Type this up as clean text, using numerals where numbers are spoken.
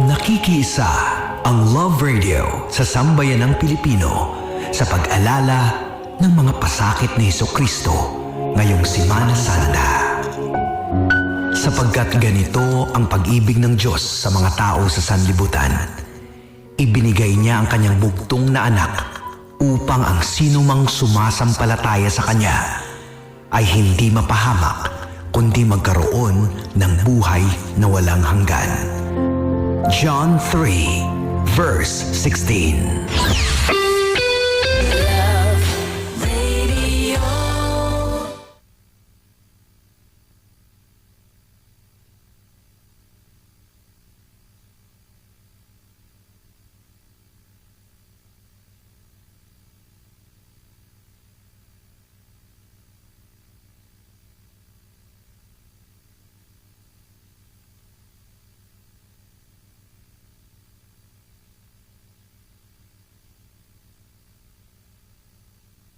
Nakikiisa ang Love Radio sa sambayanang Pilipino sa pag-alala ng mga pasakit ni Hesukristo ngayong Semana Santa. Sapagkat ganito ang pag-ibig ng Diyos sa mga tao sa sanlibutan, ibinigay niya ang kanyang bugtong na anak upang ang sinumang sumasampalataya sa kanya ay hindi mapahamak kundi magkaroon ng buhay na walang hanggan. John 3, verse 16.